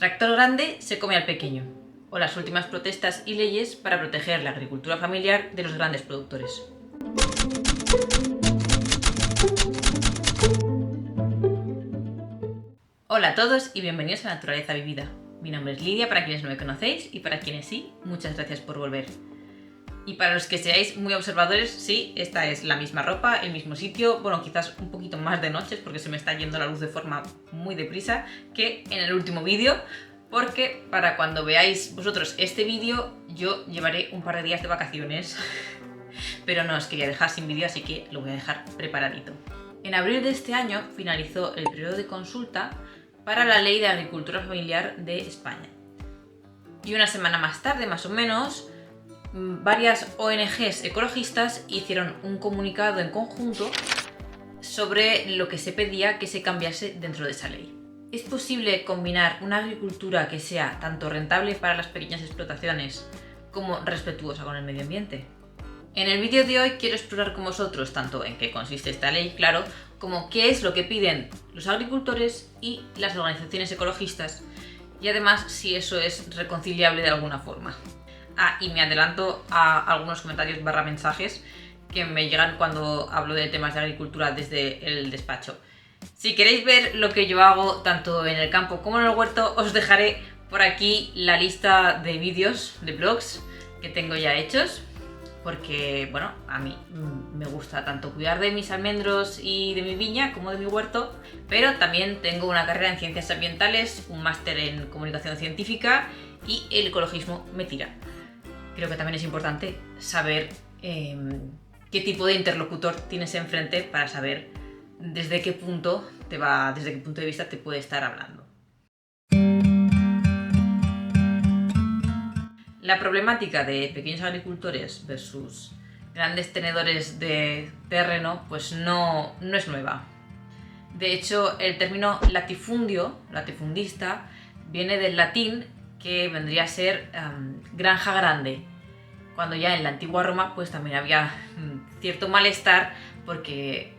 Tractor grande se come al pequeño, o las últimas protestas y leyes para proteger la agricultura familiar de los grandes productores. Hola a todos y bienvenidos a Naturaleza Vivida. Mi nombre es Lidia para quienes no me conocéis y para quienes sí, muchas gracias por volver. Y para los que seáis muy observadores, sí, esta es la misma ropa, el mismo sitio, bueno, quizás un poquito más de noches porque se me está yendo la luz de forma muy deprisa que en el último vídeo, porque para cuando veáis vosotros este vídeo yo llevaré un par de días de vacaciones, pero no os quería dejar sin vídeo, así que lo voy a dejar preparadito. En abril de este año finalizó el periodo de consulta para la Ley de Agricultura Familiar de España. Y una semana más tarde, más o menos, varias ONGs ecologistas hicieron un comunicado en conjunto sobre lo que se pedía que se cambiase dentro de esa ley. ¿Es posible combinar una agricultura que sea tanto rentable para las pequeñas explotaciones como respetuosa con el medio ambiente? En el vídeo de hoy quiero explorar con vosotros tanto en qué consiste esta ley, claro, como qué es lo que piden los agricultores y las organizaciones ecologistas, y además si eso es reconciliable de alguna forma. Y me adelanto a algunos comentarios / mensajes que me llegan cuando hablo de temas de agricultura desde el despacho. Si queréis ver lo que yo hago tanto en el campo como en el huerto, os dejaré por aquí la lista de vídeos, de blogs que tengo ya hechos, porque bueno, a mí me gusta tanto cuidar de mis almendros y de mi viña como de mi huerto, pero también tengo una carrera en ciencias ambientales, un máster en comunicación científica y el ecologismo me tira. Creo que también es importante saber qué tipo de interlocutor tienes enfrente para saber desde qué punto de vista te puede estar hablando. La problemática de pequeños agricultores versus grandes tenedores de terreno pues no es nueva. De hecho, el término latifundio, latifundista, viene del latín, que vendría a ser granja grande, cuando ya en la antigua Roma pues también había cierto malestar porque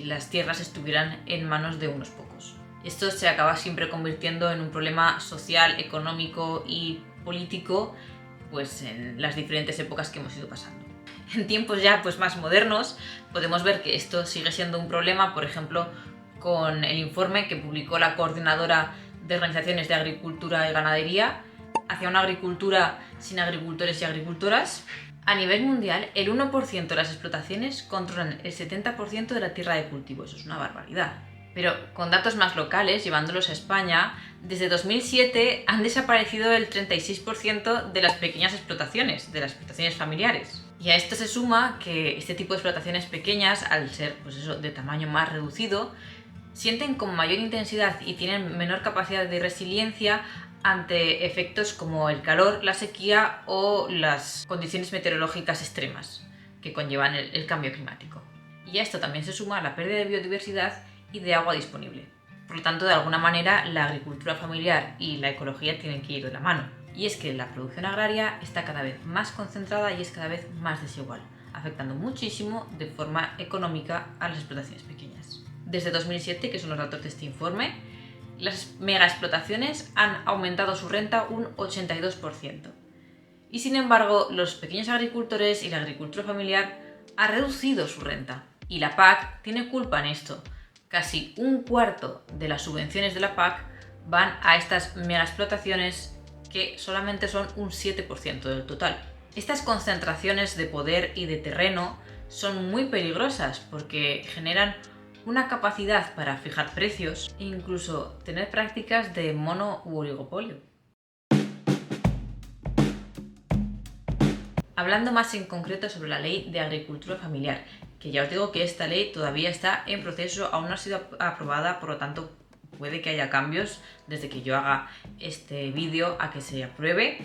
las tierras estuvieran en manos de unos pocos. Esto se acaba siempre convirtiendo en un problema social, económico y político pues en las diferentes épocas que hemos ido pasando. En tiempos ya pues más modernos podemos ver que esto sigue siendo un problema, por ejemplo, con el informe que publicó la Coordinadora de Organizaciones de Agricultura y Ganadería hacia una agricultura sin agricultores y agricultoras. A nivel mundial, el 1% de las explotaciones controlan el 70% de la tierra de cultivo. Eso es una barbaridad. Pero con datos más locales, llevándolos a España, desde 2007 han desaparecido el 36% de las pequeñas explotaciones, de las explotaciones familiares. Y a esto se suma que este tipo de explotaciones pequeñas, al ser pues eso, de tamaño más reducido, sienten con mayor intensidad y tienen menor capacidad de resiliencia ante efectos como el calor, la sequía o las condiciones meteorológicas extremas que conllevan el cambio climático. Y a esto también se suma la pérdida de biodiversidad y de agua disponible. Por lo tanto, de alguna manera, la agricultura familiar y la ecología tienen que ir de la mano. Y es que la producción agraria está cada vez más concentrada y es cada vez más desigual, afectando muchísimo de forma económica a las explotaciones pequeñas. Desde 2007, que son los datos de este informe, las megaexplotaciones han aumentado su renta un 82%. Y sin embargo, los pequeños agricultores y la agricultura familiar han reducido su renta. Y la PAC tiene culpa en esto. Casi un cuarto de las subvenciones de la PAC van a estas megaexplotaciones que solamente son un 7% del total. Estas concentraciones de poder y de terreno son muy peligrosas porque generan una capacidad para fijar precios e incluso tener prácticas de mono u oligopolio. Hablando más en concreto sobre la Ley de Agricultura Familiar, que ya os digo que esta ley todavía está en proceso, aún no ha sido aprobada, por lo tanto puede que haya cambios desde que yo haga este vídeo a que se apruebe.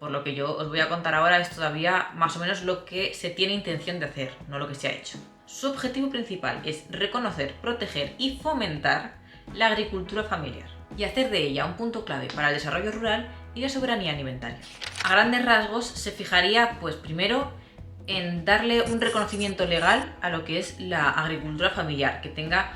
Por lo que yo os voy a contar ahora es todavía más o menos lo que se tiene intención de hacer, no lo que se ha hecho. Su objetivo principal es reconocer, proteger y fomentar la agricultura familiar y hacer de ella un punto clave para el desarrollo rural y la soberanía alimentaria. A grandes rasgos se fijaría, pues primero, en darle un reconocimiento legal a lo que es la agricultura familiar, que tenga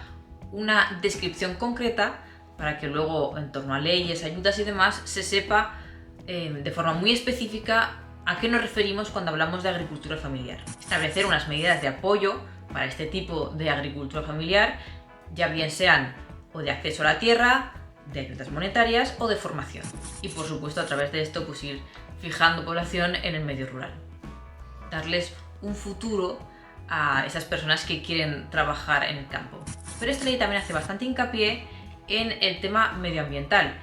una descripción concreta para que luego en torno a leyes, ayudas y demás se sepa de forma muy específica a qué nos referimos cuando hablamos de agricultura familiar. Establecer unas medidas de apoyo para este tipo de agricultura familiar, ya bien sean o de acceso a la tierra, de ayudas monetarias o de formación. Y por supuesto a través de esto pues ir fijando población en el medio rural. Darles un futuro a esas personas que quieren trabajar en el campo. Pero esta ley también hace bastante hincapié en el tema medioambiental.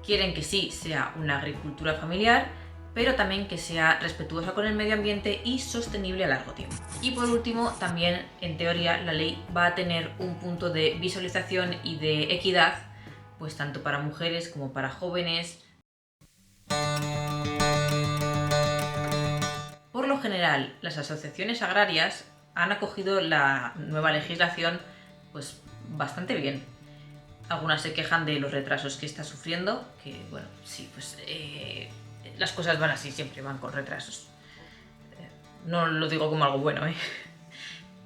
Quieren que sí sea una agricultura familiar, pero también que sea respetuosa con el medio ambiente y sostenible a largo tiempo. Y por último, también en teoría la ley va a tener un punto de visualización y de equidad, pues tanto para mujeres como para jóvenes. Por lo general, las asociaciones agrarias han acogido la nueva legislación pues bastante bien. Algunas se quejan de los retrasos que está sufriendo, que bueno, sí, pues las cosas van así, siempre van con retrasos. No lo digo como algo bueno,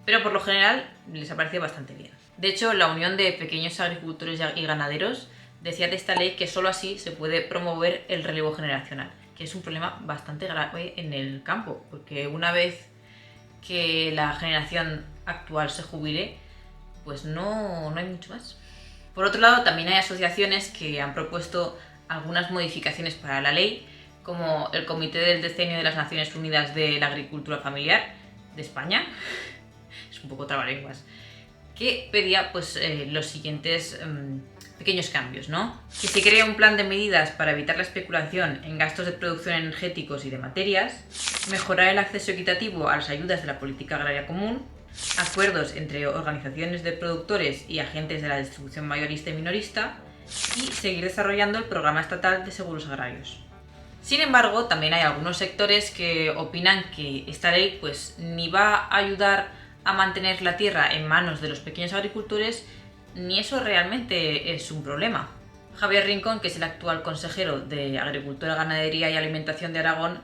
pero por lo general les ha parecido bastante bien. De hecho, la Unión de Pequeños Agricultores y Ganaderos decía de esta ley que solo así se puede promover el relevo generacional, que es un problema bastante grave en el campo, porque una vez que la generación actual se jubile, pues no hay mucho más. Por otro lado, también hay asociaciones que han propuesto algunas modificaciones para la ley, como el Comité del Decenio de las Naciones Unidas de la Agricultura Familiar de España, es un poco trabalenguas, que pedía pues, los siguientes pequeños cambios, ¿no? Que se crea un plan de medidas para evitar la especulación en gastos de producción energéticos y de materias, mejorar el acceso equitativo a las ayudas de la política agraria común, acuerdos entre organizaciones de productores y agentes de la distribución mayorista y minorista, y seguir desarrollando el programa estatal de seguros agrarios. Sin embargo, también hay algunos sectores que opinan que esta ley pues, ni va a ayudar a mantener la tierra en manos de los pequeños agricultores, ni eso realmente es un problema. Javier Rincón, que es el actual consejero de Agricultura, Ganadería y Alimentación de Aragón,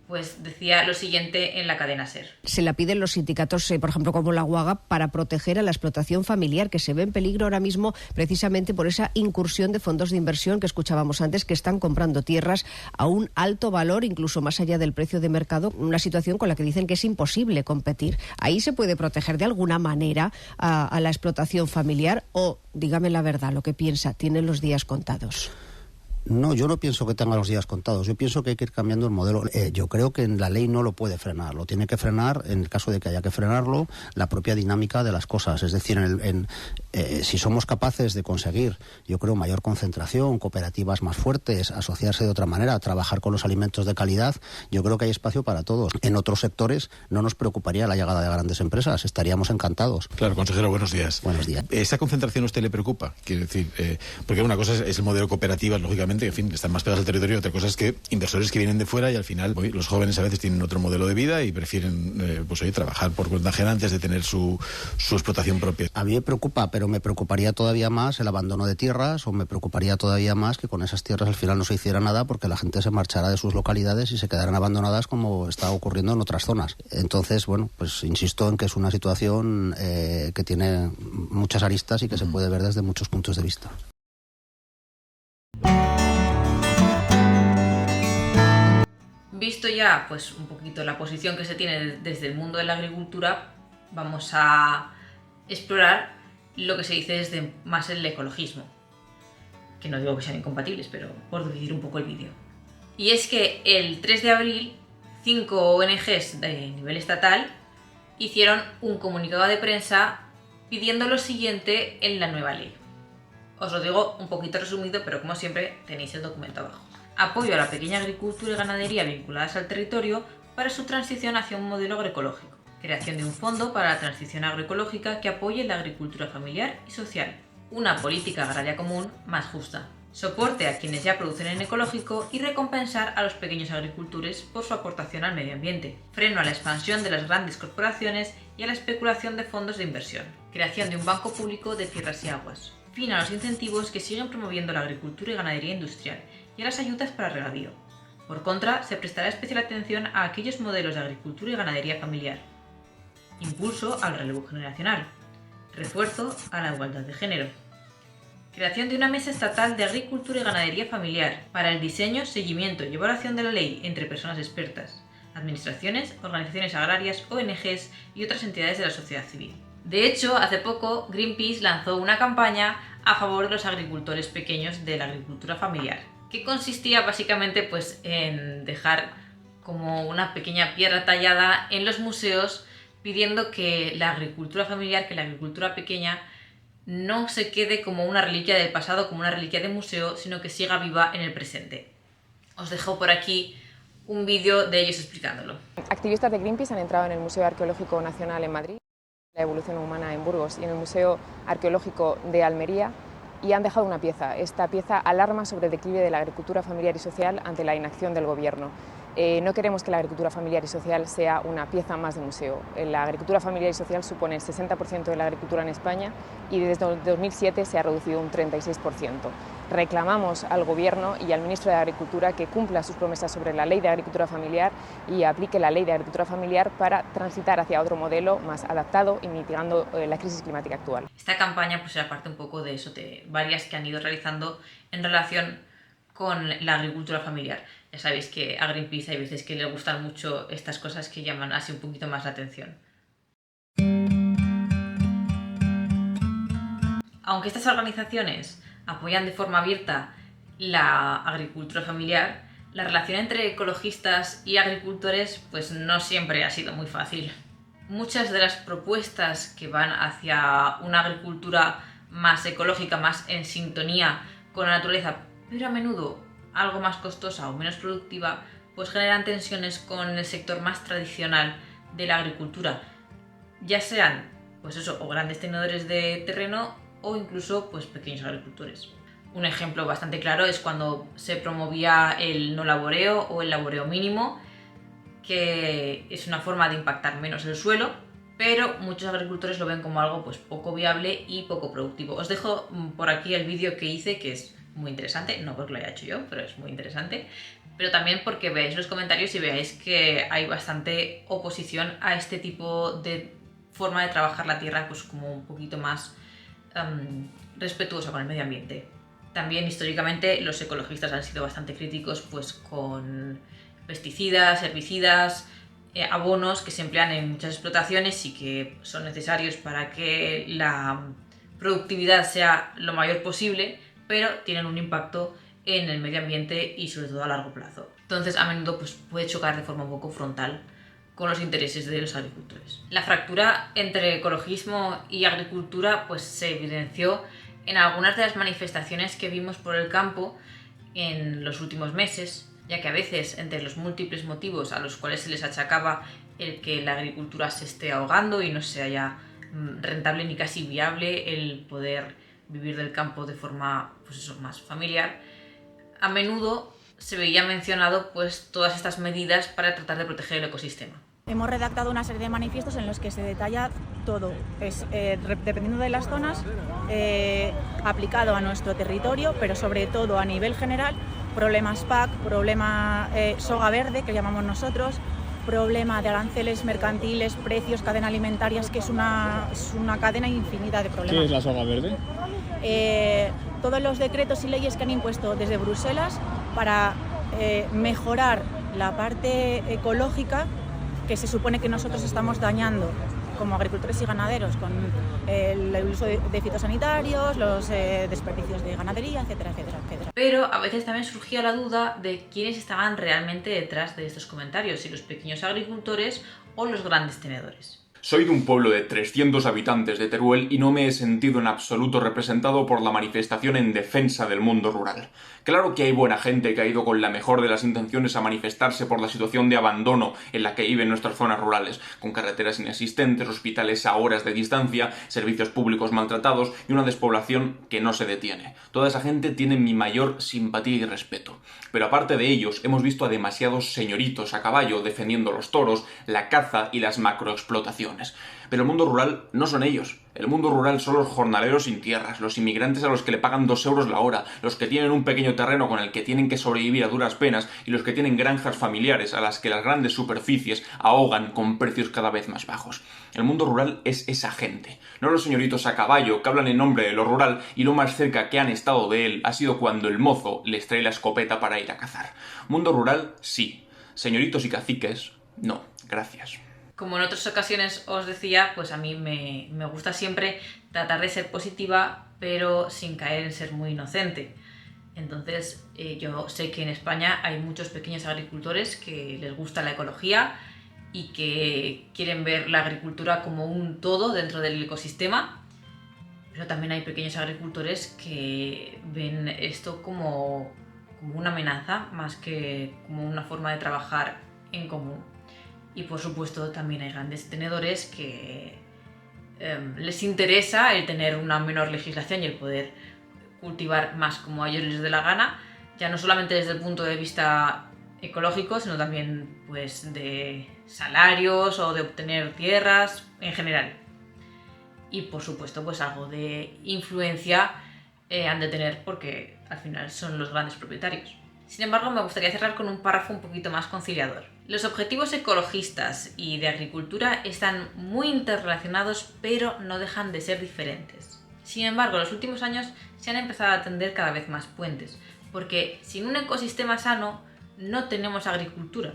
pues decía lo siguiente en la cadena SER. Se la piden los sindicatos, por ejemplo, como la UAGA, para proteger a la explotación familiar, que se ve en peligro ahora mismo precisamente por esa incursión de fondos de inversión que escuchábamos antes, que están comprando tierras a un alto valor, incluso más allá del precio de mercado, una situación con la que dicen que es imposible competir. ¿Ahí se puede proteger de alguna manera a la explotación familiar o, dígame la verdad, lo que piensa, tienen los días contados? No, yo no pienso que tenga los días contados. Yo pienso que hay que ir cambiando el modelo. Yo creo que la ley no lo puede frenar. Lo tiene que frenar, en el caso de que haya que frenarlo, la propia dinámica de las cosas. Es decir, si somos capaces de conseguir, yo creo, mayor concentración, cooperativas más fuertes, asociarse de otra manera, trabajar con los alimentos de calidad, yo creo que hay espacio para todos. En otros sectores no nos preocuparía la llegada de grandes empresas. Estaríamos encantados. Claro, consejero, buenos días. Buenos días. ¿Esa concentración a usted le preocupa? Quiero decir, porque una cosa es el modelo cooperativas, lógicamente, que, en fin, están más pegados al territorio. Otra cosa es que inversores que vienen de fuera y al final los jóvenes a veces tienen otro modelo de vida y prefieren trabajar por cuenta ajena antes de tener su explotación propia. A mí me preocupa, pero me preocuparía todavía más el abandono de tierras, o me preocuparía todavía más que con esas tierras al final no se hiciera nada porque la gente se marchara de sus localidades y se quedaran abandonadas como está ocurriendo en otras zonas. Entonces, bueno, pues insisto en que es una situación que tiene muchas aristas y que se puede ver desde muchos puntos de vista. Visto ya pues un poquito la posición que se tiene desde el mundo de la agricultura, vamos a explorar lo que se dice desde más el ecologismo, que no digo que sean incompatibles, pero por dividir un poco el vídeo. Y es que el 3 de abril 5 ONGs de nivel estatal hicieron un comunicado de prensa pidiendo lo siguiente en la nueva ley. Os lo digo un poquito resumido, pero como siempre tenéis el documento abajo. Apoyo a la pequeña agricultura y ganadería vinculadas al territorio para su transición hacia un modelo agroecológico. Creación de un fondo para la transición agroecológica que apoye la agricultura familiar y social. Una política agraria común más justa. Soporte a quienes ya producen en ecológico y recompensar a los pequeños agricultores por su aportación al medio ambiente. Freno a la expansión de las grandes corporaciones y a la especulación de fondos de inversión. Creación de un banco público de tierras y aguas. Fin a los incentivos que siguen promoviendo la agricultura y ganadería industrial y a las ayudas para regadío. Por contra, se prestará especial atención a aquellos modelos de agricultura y ganadería familiar. Impulso al relevo generacional. Refuerzo a la igualdad de género. Creación de una mesa estatal de agricultura y ganadería familiar para el diseño, seguimiento y evaluación de la ley entre personas expertas, administraciones, organizaciones agrarias, ONGs y otras entidades de la sociedad civil. De hecho, hace poco Greenpeace lanzó una campaña a favor de los agricultores pequeños de la agricultura familiar, que consistía básicamente pues, en dejar como una pequeña piedra tallada en los museos pidiendo que la agricultura familiar, que la agricultura pequeña no se quede como una reliquia del pasado, como una reliquia de museo, sino que siga viva en el presente. Os dejo por aquí un vídeo de ellos explicándolo. Activistas de Greenpeace han entrado en el Museo Arqueológico Nacional en Madrid, la Evolución Humana en Burgos y en el Museo Arqueológico de Almería y han dejado una pieza. Esta pieza alarma sobre el declive de la agricultura familiar y social ante la inacción del gobierno. No queremos que la agricultura familiar y social sea una pieza más de museo. La agricultura familiar y social supone el 60% de la agricultura en España y desde 2007 se ha reducido un 36%. Reclamamos al Gobierno y al Ministro de Agricultura que cumpla sus promesas sobre la Ley de Agricultura Familiar y aplique la Ley de Agricultura Familiar para transitar hacia otro modelo más adaptado y mitigando la crisis climática actual. Esta campaña pues era parte un poco de eso, de varias que han ido realizando en relación con la agricultura familiar. Ya sabéis que a Greenpeace hay veces que le gustan mucho estas cosas que llaman así un poquito más la atención. Aunque estas organizaciones apoyan de forma abierta la agricultura familiar, la relación entre ecologistas y agricultores pues no siempre ha sido muy fácil. Muchas de las propuestas que van hacia una agricultura más ecológica, más en sintonía con la naturaleza, pero a menudo algo más costosa o menos productiva, pues generan tensiones con el sector más tradicional de la agricultura, ya sean pues eso, o grandes tenedores de terreno o incluso pues pequeños agricultores. Un ejemplo bastante claro es cuando se promovía el no laboreo o el laboreo mínimo, que es una forma de impactar menos el suelo, pero muchos agricultores lo ven como algo pues poco viable y poco productivo. Os dejo por aquí el vídeo que hice, que es muy interesante, no porque lo haya hecho yo, pero es muy interesante, pero también porque veáis los comentarios y veáis que hay bastante oposición a este tipo de forma de trabajar la tierra pues como un poquito más respetuosa con el medio ambiente. También históricamente los ecologistas han sido bastante críticos pues con pesticidas, herbicidas, abonos que se emplean en muchas explotaciones y que son necesarios para que la productividad sea lo mayor posible, pero tienen un impacto en el medio ambiente y sobre todo a largo plazo. Entonces a menudo pues, puede chocar de forma un poco frontal con los intereses de los agricultores. La fractura entre ecologismo y agricultura pues, se evidenció en algunas de las manifestaciones que vimos por el campo en los últimos meses, ya que a veces entre los múltiples motivos a los cuales se les achacaba el que la agricultura se esté ahogando y no sea rentable ni casi viable el poder vivir del campo de forma pues eso, más familiar, a menudo se veía mencionado pues, todas estas medidas para tratar de proteger el ecosistema. Hemos redactado una serie de manifiestos en los que se detalla todo, dependiendo de las zonas, aplicado a nuestro territorio, pero sobre todo a nivel general, problemas PAC, problema soga verde, que llamamos nosotros, problema de aranceles mercantiles, precios, cadena alimentarias, que es una cadena infinita de problemas. ¿Qué es la soga verde? Todos los decretos y leyes que han impuesto desde Bruselas para mejorar la parte ecológica que se supone que nosotros estamos dañando como agricultores y ganaderos con el uso de fitosanitarios, los desperdicios de ganadería, etcétera, etcétera, etcétera. Pero a veces también surgía la duda de quiénes estaban realmente detrás de estos comentarios, si los pequeños agricultores o los grandes tenedores. Soy de un pueblo de 300 habitantes de Teruel y no me he sentido en absoluto representado por la manifestación en defensa del mundo rural. Claro que hay buena gente que ha ido con la mejor de las intenciones a manifestarse por la situación de abandono en la que viven nuestras zonas rurales, con carreteras inexistentes, hospitales a horas de distancia, servicios públicos maltratados y una despoblación que no se detiene. Toda esa gente tiene mi mayor simpatía y respeto. Pero aparte de ellos, hemos visto a demasiados señoritos a caballo defendiendo los toros, la caza y las macroexplotaciones. plantaciones. Pero el mundo rural no son ellos. El mundo rural son los jornaleros sin tierras, los inmigrantes a los que le pagan 2 euros la hora, los que tienen un pequeño terreno con el que tienen que sobrevivir a duras penas y los que tienen granjas familiares a las que las grandes superficies ahogan con precios cada vez más bajos. El mundo rural es esa gente, no los señoritos a caballo que hablan en nombre de lo rural y lo más cerca que han estado de él ha sido cuando el mozo les trae la escopeta para ir a cazar. Mundo rural, sí. Señoritos y caciques, no. Gracias. Como en otras ocasiones os decía, pues a mí me gusta siempre tratar de ser positiva, pero sin caer en ser muy inocente. Entonces, yo sé que en España hay muchos pequeños agricultores que les gusta la ecología y que quieren ver la agricultura como un todo dentro del ecosistema, pero también hay pequeños agricultores que ven esto como una amenaza más que como una forma de trabajar en común. Y por supuesto también hay grandes tenedores que les interesa el tener una menor legislación y el poder cultivar más como a ellos les dé la gana, ya no solamente desde el punto de vista ecológico, sino también pues de salarios o de obtener tierras en general. Y por supuesto pues algo de influencia han de tener porque al final son los grandes propietarios. Sin embargo, me gustaría cerrar con un párrafo un poquito más conciliador. Los objetivos ecologistas y de agricultura están muy interrelacionados, pero no dejan de ser diferentes. Sin embargo, en los últimos años se han empezado a tender cada vez más puentes, porque sin un ecosistema sano no tenemos agricultura.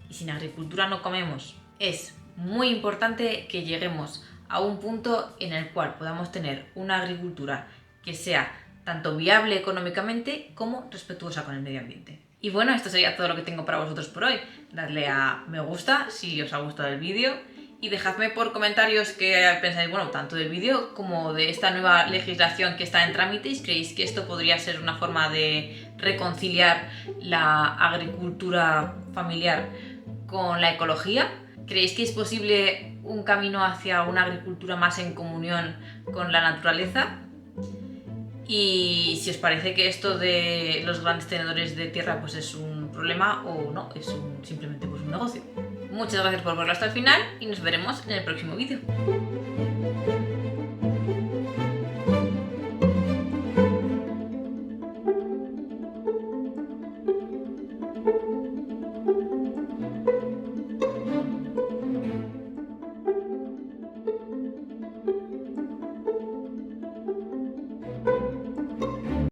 Y sin agricultura no comemos. Es muy importante que lleguemos a un punto en el cual podamos tener una agricultura que sea tanto viable económicamente como respetuosa con el medio ambiente. Y bueno, esto sería todo lo que tengo para vosotros por hoy. Dadle a me gusta si os ha gustado el vídeo y dejadme por comentarios qué pensáis, bueno, tanto del vídeo como de esta nueva legislación que está en trámite y si creéis que esto podría ser una forma de reconciliar la agricultura familiar con la ecología. ¿Creéis que es posible un camino hacia una agricultura más en comunión con la naturaleza? Y si os parece que esto de los grandes tenedores de tierra pues es un problema o no, es simplemente pues un negocio. Muchas gracias por verlo hasta el final y nos veremos en el próximo vídeo.